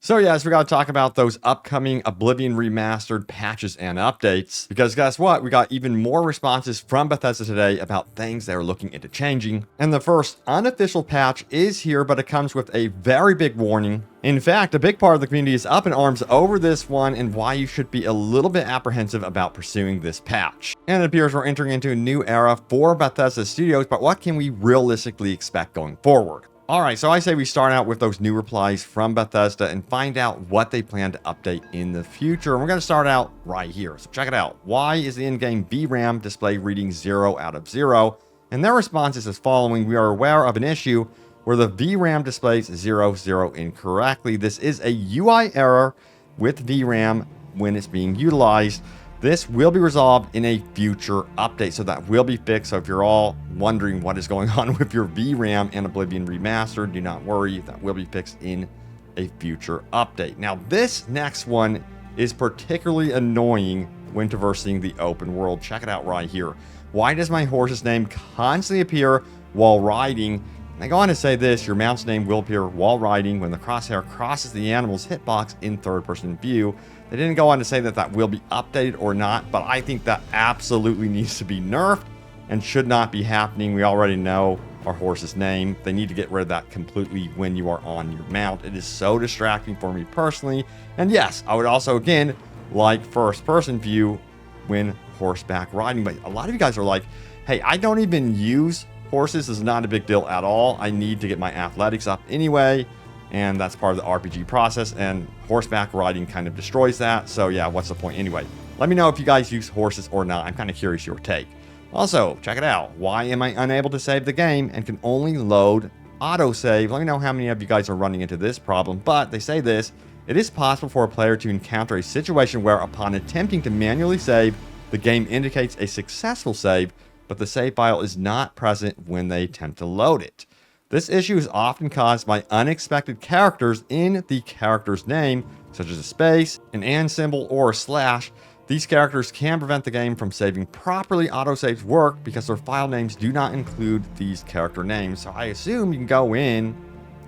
So yes, we got to talk about those upcoming Oblivion Remastered patches and updates, because guess what? We got even more responses from Bethesda today about things they're looking into changing. And the first unofficial patch is here, but it comes with a very big warning. In fact, a big part of the community is up in arms over this one and why you should be a little bit apprehensive about pursuing this patch. And it appears we're entering into a new era for Bethesda Studios, but what can we realistically expect going forward? Alright, so I say we start out with those new replies from Bethesda and find out what they plan to update in the future. And we're going to start out right here. So check it out. Why is the in-game VRAM display reading 0 out of 0? And their response is as following. We are aware of an issue where the VRAM displays 0, 0 incorrectly. This is a UI error with VRAM when it's being utilized. This will be resolved in a future update, so that will be fixed. So if you're all wondering what is going on with your VRAM and Oblivion Remastered, do not worry, that will be fixed in a future update. Now, this next one is particularly annoying when traversing the open world. Check it out right here. Why does my horse's name constantly appear while riding? I go on to say this, your mount's name will appear while riding when the crosshair crosses the animal's hitbox in third-person view. They didn't go on to say that that will be updated or not, but I think that absolutely needs to be nerfed and should not be happening. We already know our horse's name. They need to get rid of that completely when you are on your mount. It is so distracting for me personally. And yes, I would also, again, like first-person view when horseback riding. But a lot of you guys are like, hey, I don't even use horses. This is not a big deal at all. I need to get my athletics up anyway. And that's part of the RPG process, and horseback riding kind of destroys that. So yeah, what's the point anyway? Let me know if you guys use horses or not. I'm kind of curious your take. Also, check it out. Why am I unable to save the game and can only load autosave? Let me know how many of you guys are running into this problem, but they say this. It is possible for a player to encounter a situation where upon attempting to manually save, the game indicates a successful save, but the save file is not present when they attempt to load it. This issue is often caused by unexpected characters in the character's name, such as a space, an and symbol, or a slash. These characters can prevent the game from saving properly. Autosaves work because their file names do not include these character names. So I assume you can go in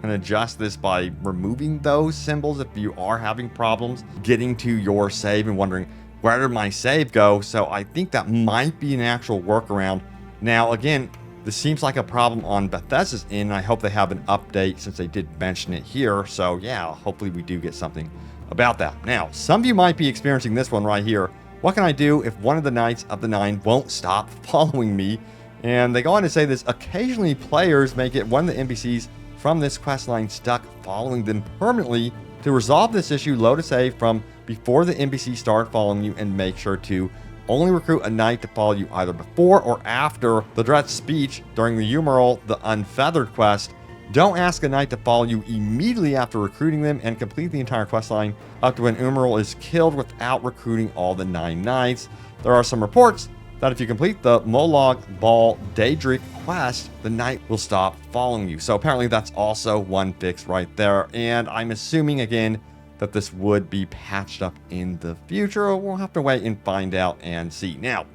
and adjust this by removing those symbols if you are having problems getting to your save and wondering, where did my save go? So I think that might be an actual workaround. Now, again, this seems like a problem on Bethesda's end, and I hope they have an update since they did mention it here. So yeah, hopefully we do get something about that. Now, some of you might be experiencing this one right here. What can I do if one of the Knights of the Nine won't stop following me? And they go on to say this, occasionally players may get one of the NPCs from this quest line stuck following them permanently. To resolve this issue, load a save from before the NPC start following you and make sure to only recruit a knight to follow you either before or after the direct speech during the Umeral, the Unfeathered quest. Don't ask a knight to follow you immediately after recruiting them and complete the entire questline up to when Umeral is killed without recruiting all the 9 knights. There are some reports that if you complete the Molog Ball Daedric quest, the knight will stop following you. So apparently that's also one fix right there. And I'm assuming, again, that this would be patched up in the future. We'll have to wait and find out and see. Now,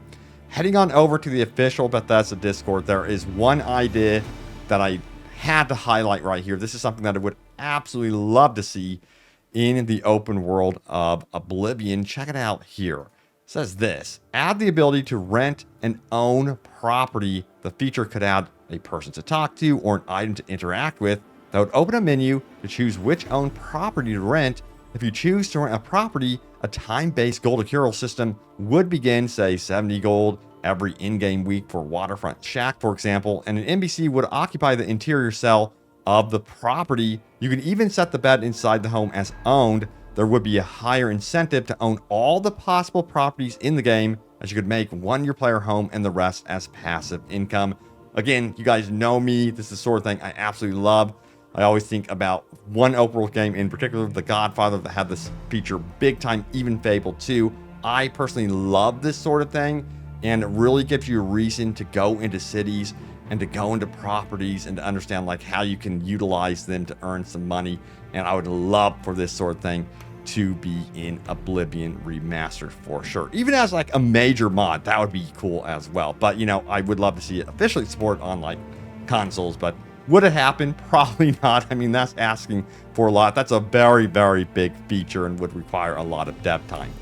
heading on over to the official Bethesda Discord, there is one idea that I had to highlight right here. This is something that I would absolutely love to see in the open world of Oblivion. Check it out here. It says this, add the ability to rent and own property. The feature could add a person to talk to or an item to interact with. That would open a menu to choose which owned property to rent. If you choose to rent a property, a time-based gold accrual system would begin, say, 70 gold every in-game week for Waterfront Shack, for example, and an NPC would occupy the interior cell of the property. You can even set the bed inside the home as owned. There would be a higher incentive to own all the possible properties in the game, as you could make one your player home and the rest as passive income. Again, you guys know me. This is the sort of thing I absolutely love. I always think about one open world game in particular, The Godfather, that had this feature big time, even Fable 2. I personally love this sort of thing, and it really gives you a reason to go into cities and to go into properties and to understand like how you can utilize them to earn some money. And I would love for this sort of thing to be in Oblivion Remastered for sure. Even as like a major mod, that would be cool as well. But you know, I would love to see it officially support on like consoles, but Would it happen? Probably not. I mean, that's asking for a lot. That's a very, very big feature and would require a lot of dev time.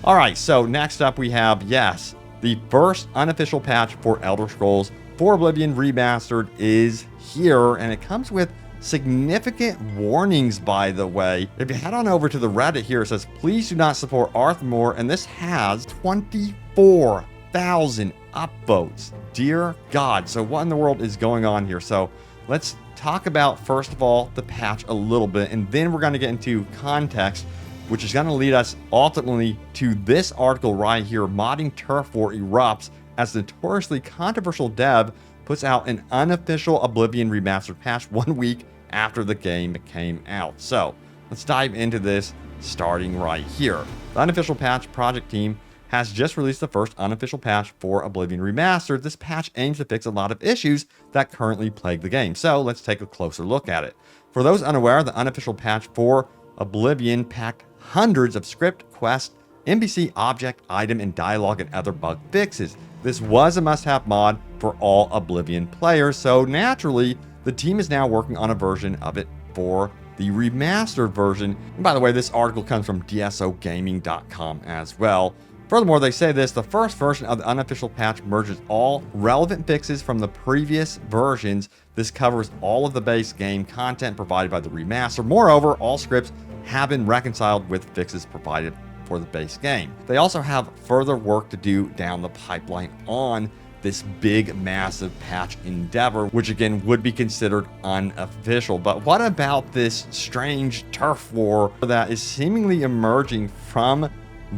All right, so next up we have, yes, the first unofficial patch for Elder Scrolls 4 Oblivion Remastered is here, and it comes with significant warnings, by the way. If you head on over to the Reddit here, it says, please do not support Arthmore, and this has 24,000 upvotes. Dear God. So what in the world is going on here? So let's talk about, first of all, the patch a little bit, and then we're going to get into context, which is going to lead us ultimately to this article right here. Modding Turf War erupts as the notoriously controversial dev puts out an unofficial Oblivion Remastered patch 1 week after the game came out. So let's dive into this starting right here. The unofficial patch project team has just released the first unofficial patch for Oblivion Remastered. This patch aims to fix a lot of issues that currently plague the game. So let's take a closer look at it. For those unaware, the unofficial patch for Oblivion packed hundreds of script, quest, NPC, object, item, and dialogue and other bug fixes. This was a must-have mod for all Oblivion players, so naturally, the team is now working on a version of it for the remastered version. And by the way, this article comes from dsogaming.com as well. Furthermore, they say this, the first version of the unofficial patch merges all relevant fixes from the previous versions. This covers all of the base game content provided by the remaster. Moreover, all scripts have been reconciled with fixes provided for the base game. They also have further work to do down the pipeline on this big, massive patch endeavor, which again would be considered unofficial. But what about this strange turf war that is seemingly emerging from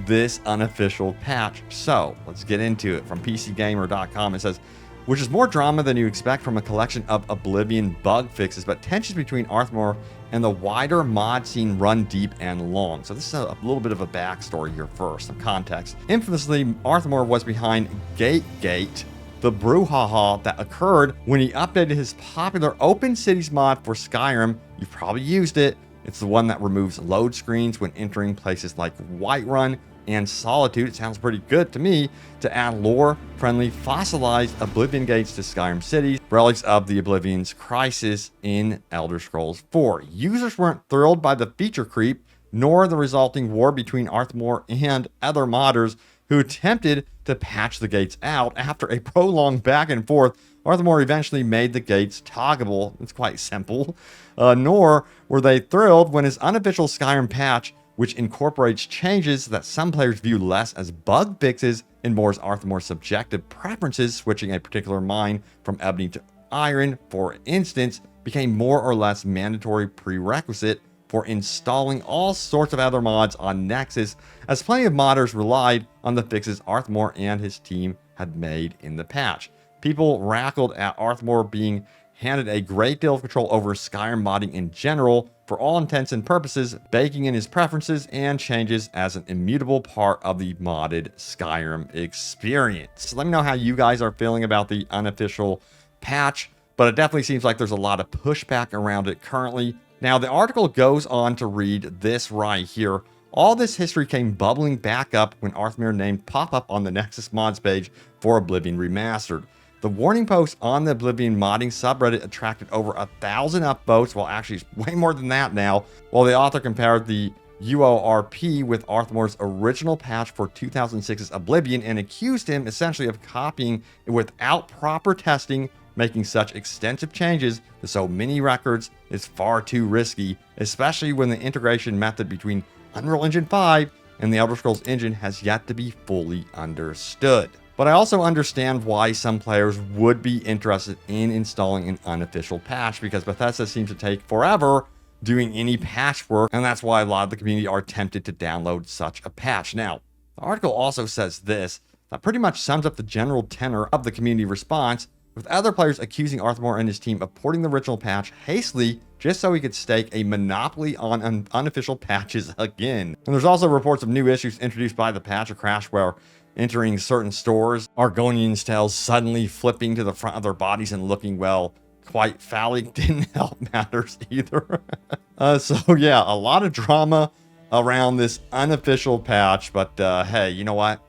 this unofficial patch? So let's get into it. From PCGamer.com, it says, which is more drama than you expect from a collection of Oblivion bug fixes, but tensions between Arthmore and the wider mod scene run deep and long. So this is a little bit of a backstory here first, some context. Infamously, Arthmore was behind Gate, the brouhaha that occurred when he updated his popular Open Cities mod for Skyrim. You've probably used it. It's the one that removes load screens when entering places like Whiterun and Solitude. It sounds pretty good to me, to add lore-friendly fossilized Oblivion gates to Skyrim cities, relics of the Oblivion's crisis in Elder Scrolls 4. Users weren't thrilled by the feature creep, nor the resulting war between Arthmore and other modders who attempted to patch the gates out. After a prolonged back and forth, Arthmore eventually made the gates toggable. It's quite simple. Nor were they thrilled when his unofficial Skyrim patch, which incorporates changes that some players view less as bug fixes and more as Arthmore's subjective preferences, switching a particular mine from ebony to iron, for instance, became more or less mandatory prerequisite for installing all sorts of other mods on Nexus, as plenty of modders relied on the fixes Arthmore and his team had made in the patch. People rackled at Arthmore being handed a great deal of control over Skyrim modding in general, for all intents and purposes, baking in his preferences and changes as an immutable part of the modded Skyrim experience. Let me know how you guys are feeling about the unofficial patch, but it definitely seems like there's a lot of pushback around it currently. Now, the article goes on to read this right here. All this history came bubbling back up when Arthmore named pop up on the Nexus mods page for Oblivion Remastered. The warning post on the Oblivion modding subreddit attracted over 1,000 upvotes, well, actually it's way more than that now, while the author compared the UORP with Arthmore's original patch for 2006's Oblivion and accused him essentially of copying it without proper testing. Making such extensive changes to so many records is far too risky, especially when the integration method between Unreal Engine 5 and the Elder Scrolls engine has yet to be fully understood. But I also understand why some players would be interested in installing an unofficial patch, because Bethesda seems to take forever doing any patchwork, and that's why a lot of the community are tempted to download such a patch. Now, the article also says this, that pretty much sums up the general tenor of the community response, with other players accusing Arthmore and his team of porting the original patch hastily just so he could stake a monopoly on unofficial patches again. And there's also reports of new issues introduced by the patch, a crash where entering certain stores, Argonian styles suddenly flipping to the front of their bodies and looking, well, quite phallic didn't help matters either. So yeah, a lot of drama around this unofficial patch, but hey, you know what?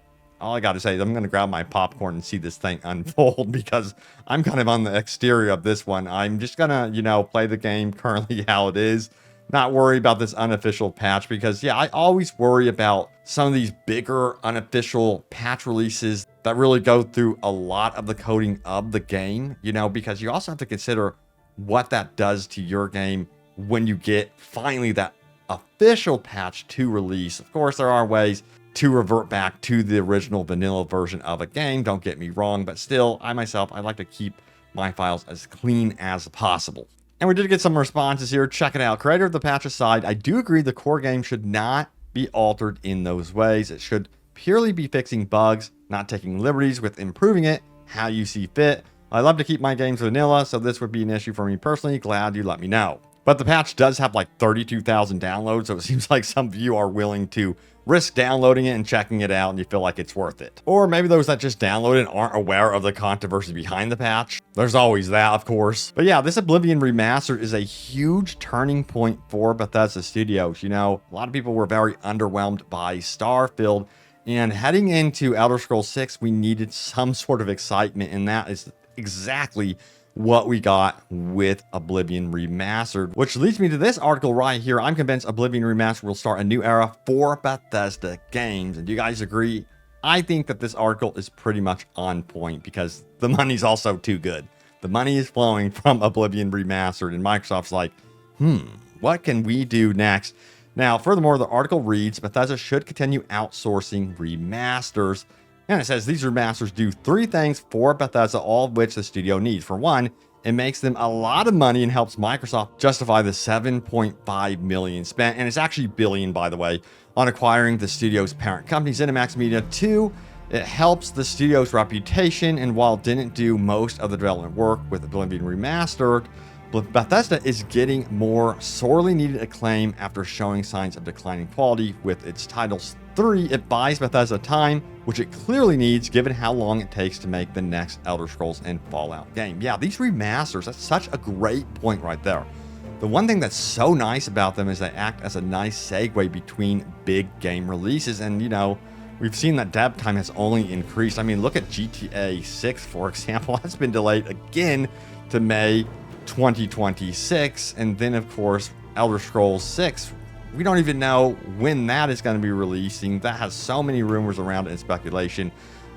all I got to say is I'm going to grab my popcorn and see this thing unfold because I'm kind of on the exterior of this one. I'm just going to, you know, play the game currently how it is. Not worry about this unofficial patch because, yeah, I always worry about some of these bigger unofficial patch releases that really go through a lot of the coding of the game, you know, because you also have to consider what that does to your game when you get finally that official patch to release. Of course, there are ways to revert back to the original vanilla version of a game, don't get me wrong, but still, I like to keep my files as clean as possible. And we did get some responses here. Check it out. Creator of the patch aside, I do agree the core game should not be altered in those ways. It should purely be fixing bugs, not taking liberties with improving it how you see fit. I love to keep my games vanilla, so this would be an issue for me personally. Glad you let me know. But the patch does have like 32,000 downloads, so it seems like some of you are willing to risk downloading it and checking it out and you feel like it's worth it. Or maybe those that just download it aren't aware of the controversy behind the patch. There's always that, of course. But yeah, this Oblivion Remastered is a huge turning point for Bethesda Studios. You know, a lot of people were very underwhelmed by Starfield, and heading into Elder Scrolls 6, we needed some sort of excitement, and that is exactly what we got with Oblivion Remastered, which leads me to this article right here. I'm convinced Oblivion Remastered will start a new era for Bethesda games. And do you guys agree? I think that this article is pretty much on point because the money's also too good. The money is flowing from Oblivion Remastered, and Microsoft's like, what can we do next? Now, furthermore, the article reads, Bethesda should continue outsourcing remasters. And it says these remasters do 3 things for Bethesda, all of which the studio needs. For one, it makes them a lot of money and helps Microsoft justify the $7.5 million spent, and it's actually billion, by the way, on acquiring the studio's parent company, ZeniMax Media. 2, it helps the studio's reputation, and while it didn't do most of the development work with Oblivion Remastered, Bethesda is getting more sorely needed acclaim after showing signs of declining quality with its titles. 3, it buys Bethesda time, which it clearly needs given how long it takes to make the next Elder Scrolls and Fallout game. Yeah, these remasters, that's such a great point right there. The one thing that's so nice about them is they act as a nice segue between big game releases, and you know, we've seen that dev time has only increased. I mean, look at GTA 6, for example. That's been delayed again to May 2026, and then of course Elder Scrolls 6, we don't even know when that is going to be releasing. That has so many rumors around it and speculation,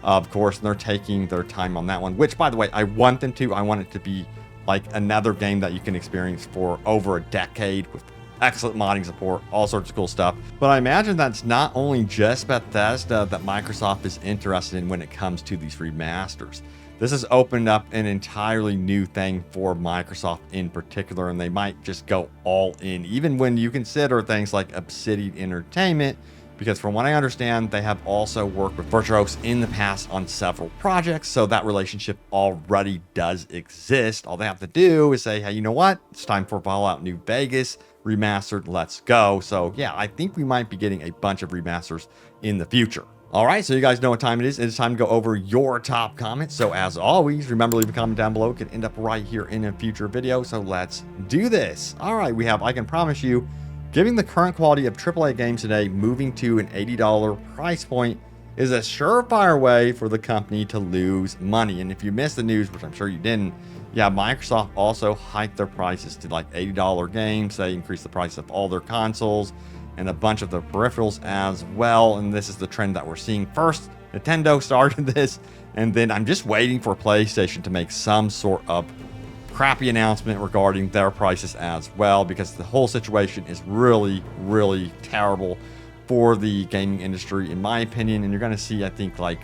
of course, and they're taking their time on that one, which, by the way, I want them to. I want it to be like another game that you can experience for over a decade with excellent modding support, all sorts of cool stuff. But I imagine that's not only just Bethesda that Microsoft is interested in when it comes to these remasters. This has opened up an entirely new thing for Microsoft in particular, and they might just go all in, even when you consider things like Obsidian Entertainment, because from what I understand, they have also worked with Virtuos in the past on several projects, so that relationship already does exist. All they have to do is say, hey, you know what? It's time for Fallout New Vegas Remastered, let's go. So yeah, I think we might be getting a bunch of remasters in the future. All right, so you guys know what time it is. It's time to go over your top comments. So as always, remember, leave a comment down below. It could end up right here in a future video. So let's do this. All right, we have, I can promise you, giving the current quality of AAA games today, moving to an $80 price point is a surefire way for the company to lose money. And if you missed the news, which I'm sure you didn't, yeah, Microsoft also hiked their prices to like $80 games. They increased the price of all their consoles and a bunch of the peripherals as well. And this is the trend that we're seeing. First, Nintendo started this, and then I'm just waiting for PlayStation to make some sort of crappy announcement regarding their prices as well, because the whole situation is really, really terrible for the gaming industry, in my opinion. And you're going to see, I think, like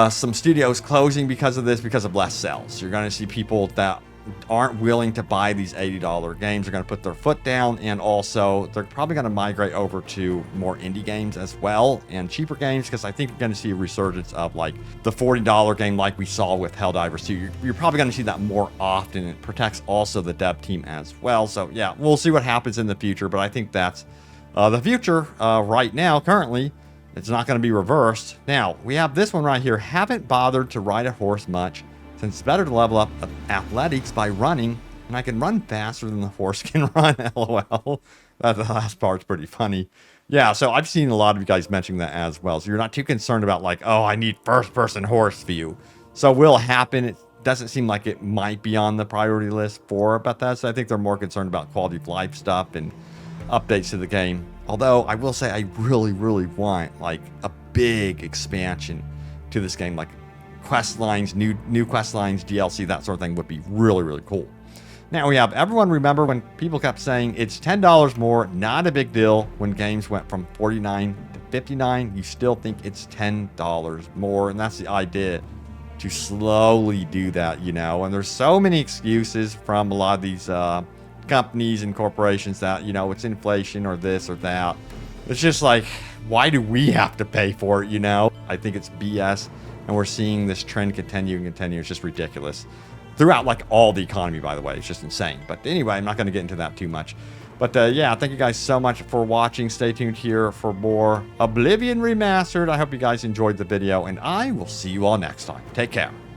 some studios closing because of this, because of less sales. You're going to see people that aren't willing to buy these $80 games are going to put their foot down, and also they're probably going to migrate over to more indie games as well and cheaper games, because I think you're going to see a resurgence of like the $40 game like we saw with Helldivers 2. You're probably going to see that more often. It protects also the dev team as well. So yeah, we'll see what happens in the future, but I think that's the future right now. Currently, it's not going to be reversed. Now, we have this one right here. Haven't bothered to ride a horse much, since it's better to level up athletics by running, and I can run faster than the horse can run, lol. The last part's pretty funny. Yeah, so I've seen a lot of you guys mentioning that as well. So you're not too concerned about like, oh, I need first-person horse view. So it will happen. It doesn't seem like it might be on the priority list for Bethesda. I think they're more concerned about quality of life stuff and updates to the game. Although I will say I really, really want like a big expansion to this game, like quest lines, new quest lines, DLC, that sort of thing would be really, really cool. Now we have everyone remember when people kept saying it's $10 more, not a big deal. When games went from 49 to 59, you still think it's $10 more, and that's the idea, to slowly do that, you know. And there's so many excuses from a lot of these companies and corporations that, you know, it's inflation or this or that. It's just like, why do we have to pay for it, you know? I think it's BS, and we're seeing this trend continue and continue. It's just ridiculous. Throughout, like, all the economy, by the way. It's just insane. But anyway, I'm not going to get into that too much. But yeah, thank you guys so much for watching. Stay tuned here for more Oblivion Remastered. I hope you guys enjoyed the video, and I will see you all next time. Take care.